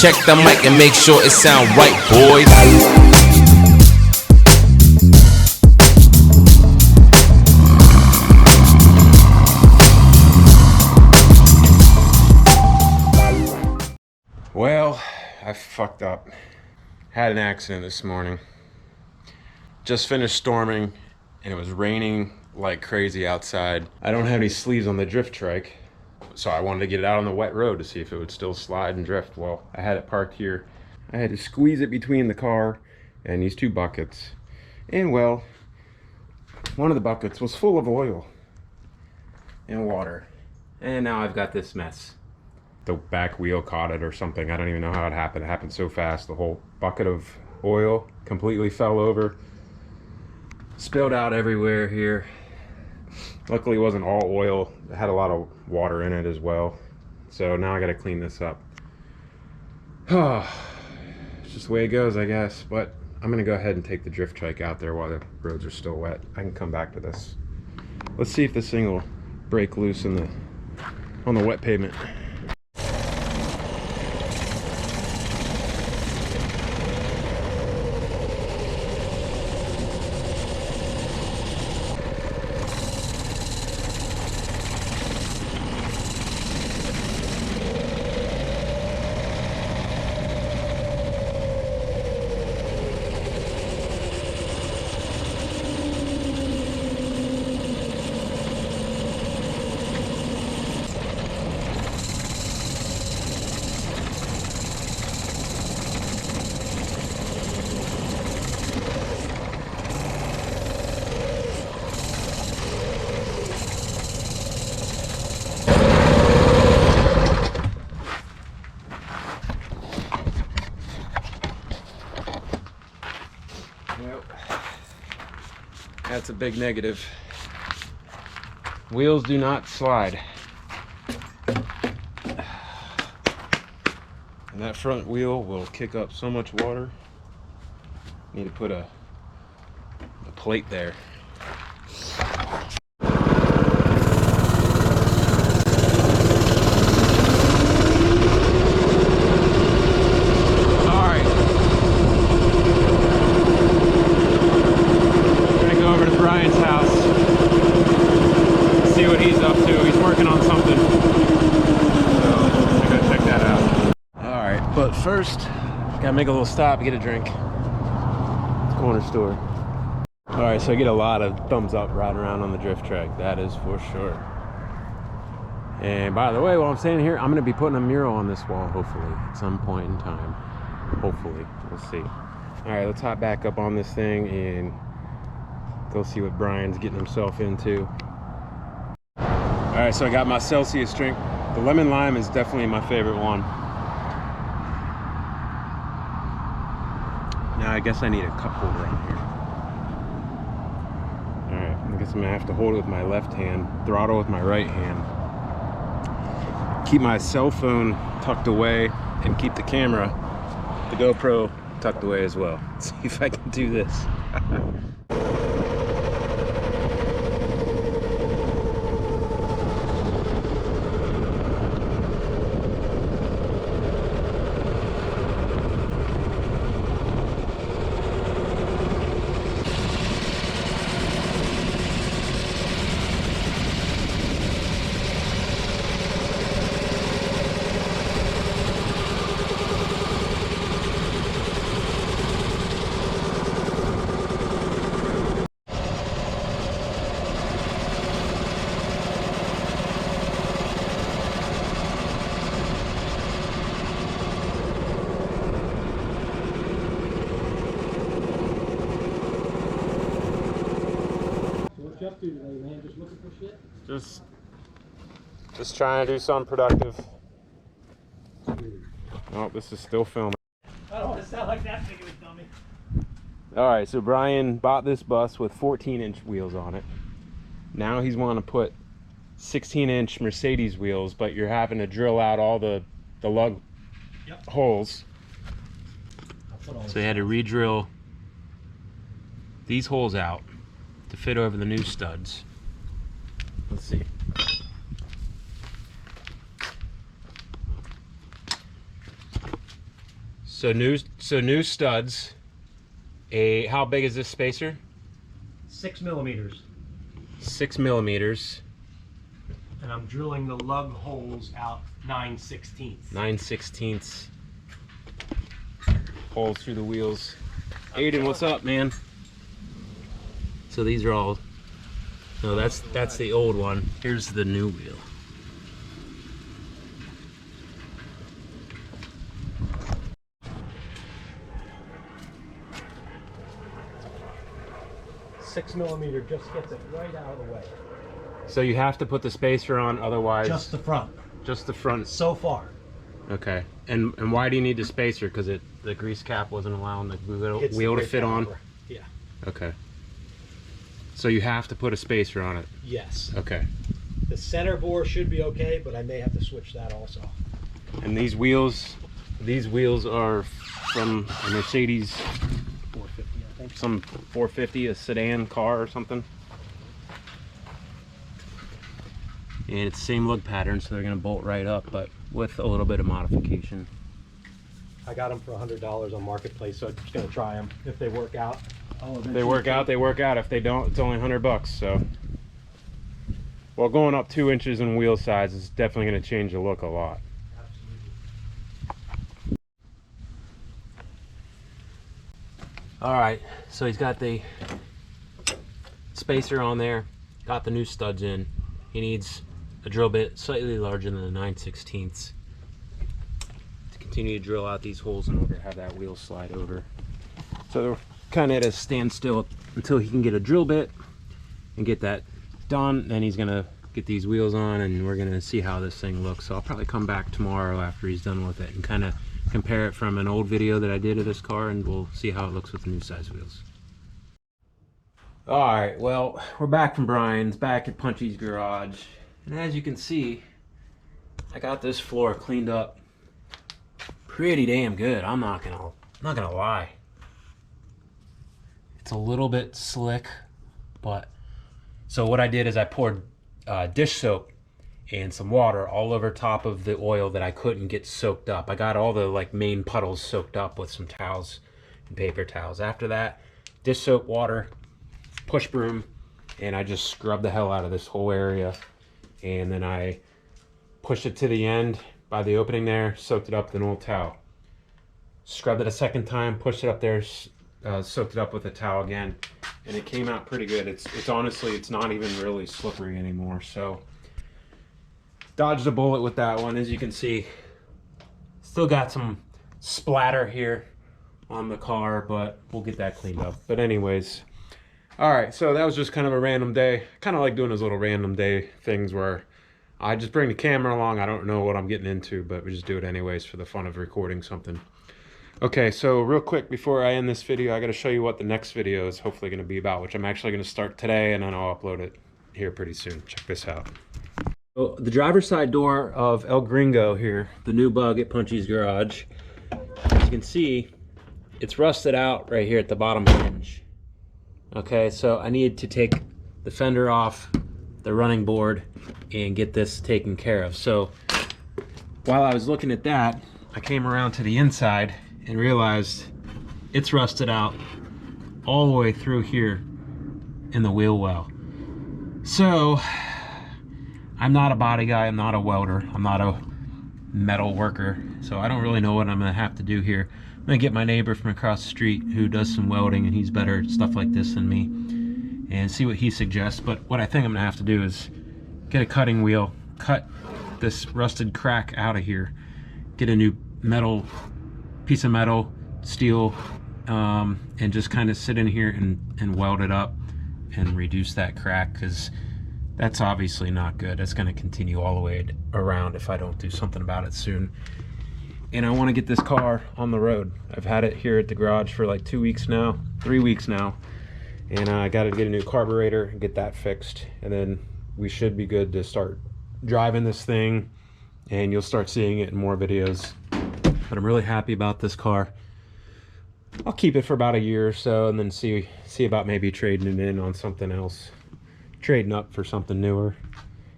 check the mic and make sure it sound right, boys. Well, I fucked up. Had an accident this morning. Just finished storming and it was raining like crazy outside. I don't have any sleeves on the drift trike, so I wanted to get it out on the wet road to see if it would still slide and drift. Well, I had it parked here. I had to squeeze it between the car and these two buckets. And well, one of the buckets was full of oil and water. And now I've got this mess. The back wheel caught it or something. I don't even know how it happened. It happened so fast. The whole bucket of oil completely fell over. Spilled out everywhere here. Luckily it wasn't all oil. It had a lot of water in it as well. So now I gotta clean this up. It's just the way it goes, I guess. But I'm gonna go ahead and take the drift trike out there while the roads are still wet. I can come back to this. Let's see if this thing will break loose on the wet pavement. That's a big negative. Wheels do not slide. And that front wheel will kick up so much water. Need to put a plate there. But first, gotta make a little stop, get a drink. Corner store. All right, so I get a lot of thumbs up riding around on the drift track. That is for sure. And by the way, while I'm standing here, I'm gonna be putting a mural on this wall, hopefully, at some point in time. Hopefully, we'll see. All right, let's hop back up on this thing and go see what Brian's getting himself into. All right, so I got my Celsius drink. The lemon lime is definitely my favorite one. Now I guess I need a cup holder on here. Alright, I guess I'm gonna have to hold it with my left hand, throttle with my right hand. Keep my cell phone tucked away and keep the camera, the GoPro, tucked away as well. Let's see if I can do this. Up to today, man? Just looking for shit? Just trying to do something productive. Oh, this is still filming. I don't want to sound like that big of a dummy. Alright, so Brian bought this bus with 14-inch wheels on it. Now he's wanting to put 16-inch Mercedes wheels, but you're having to drill out all the lug holes. So they had to re-drill these holes out to fit over the new studs. Let's see. So new studs. How big is this spacer? 6 millimeters. 6 millimeters. And I'm drilling the lug holes out 9/16. 9/16 holes through the wheels. Aiden, what's up, man? So these are all. No, that's the old one. Here's the new wheel. Six millimeter just gets it right out of the way. So you have to put the spacer on, otherwise. Just the front. Just the front. So far. Okay. And why do you need the spacer? Because the grease cap wasn't allowing the wheel to fit on. Yeah. Okay. So you have to put a spacer on it. Yes. Okay. The center bore should be okay, but I may have to switch that also. And these wheels are from a Mercedes 450, I think. some 450, a sedan car or something. And it's the same lug pattern, so they're gonna bolt right up, but with a little bit of modification. I got them for $100 on Marketplace, so I'm just gonna try them. If they work out, If they work out, they work out. If they don't, it's only $100. So, well, going up 2 inches in wheel size is definitely gonna change the look a lot. Absolutely. All right, so he's got the spacer on there, got the new studs in. He needs a drill bit slightly larger than the 9/16 to continue to drill out these holes in order to have that wheel slide over. So they're kind of at a standstill until he can get a drill bit and get that done. Then he's gonna get these wheels on and we're gonna see how this thing looks. So I'll probably come back tomorrow after he's done with it and kind of compare it from an old video that I did of this car, and we'll see how it looks with the new size wheels. All right, well, we're back from Brian's, back at Punchy's garage, and as you can see, I got this floor cleaned up pretty damn good. I'm not gonna lie. It's a little bit slick, but so what I did is I poured dish soap and some water all over top of the oil that I couldn't get soaked up. I got all the like main puddles soaked up with some towels and paper towels. After that, dish soap, water, push broom, and I just scrubbed the hell out of this whole area. And then I pushed it to the end by the opening there, soaked it up with an old towel. Scrubbed it a second time, pushed it up there, soaked it up with a towel again, and it came out pretty good. It's honestly, it's not even really slippery anymore. So dodged a bullet with that one. As you can see, still got some splatter here on the car, but we'll get that cleaned up. But anyways, all right, so that was just kind of a random day. Kind of like doing those little random day things where I just bring the camera along. I don't know what I'm getting into, but we just do it anyways for the fun of recording something. Okay, so real quick before I end this video, I got to show you what the next video is hopefully going to be about, which I'm actually going to start today, and then I'll upload it here pretty soon. Check this out. So the driver's side door of El Gringo here, the new bug at Punchy's garage, as you can see, it's rusted out right here at the bottom hinge. Okay, so I need to take the fender off the running board and get this taken care of. So while I was looking at that, I came around to the inside and realized it's rusted out all the way through here in the wheel well. So I'm not a body guy, I'm not a welder, I'm not a metal worker, so I don't really know what I'm gonna have to do here. I'm gonna get my neighbor from across the street who does some welding, and he's better at stuff like this than me, and see what he suggests. But what I think I'm gonna have to do is get a cutting wheel, cut this rusted crack out of here, get a new metal piece of metal, steel, and just kind of sit in here and weld it up and reduce that crack, because that's obviously not good. It's going to continue all the way around if I don't do something about it soon. And I want to get this car on the road. I've had it here at the garage for like 2 weeks now, 3 weeks now, and I got to get a new carburetor and get that fixed, and then we should be good to start driving this thing, and you'll start seeing it in more videos. But I'm really happy about this car. I'll keep it for about a year or so, and then see about maybe trading it in on something else, trading up for something newer,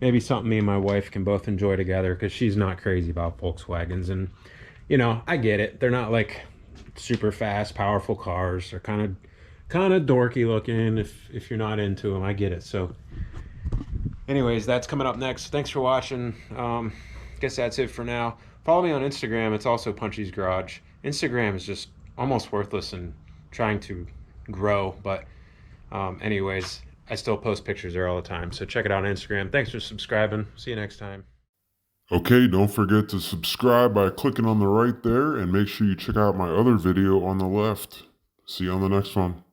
maybe something me and my wife can both enjoy together, because she's not crazy about Volkswagens. And you know, I get it. They're not like super fast, powerful cars. They're kind of dorky looking if you're not into them. I get it. So anyways, that's coming up next. Thanks for watching. Guess that's it for now. Follow me on Instagram. It's also Punchy's Garage. Instagram is just almost worthless and trying to grow, but anyways, I still post pictures there all the time. So check it out on Instagram. Thanks for subscribing. See you next time. Okay, don't forget to subscribe by clicking on the right there, and make sure you check out my other video on the left. See you on the next one.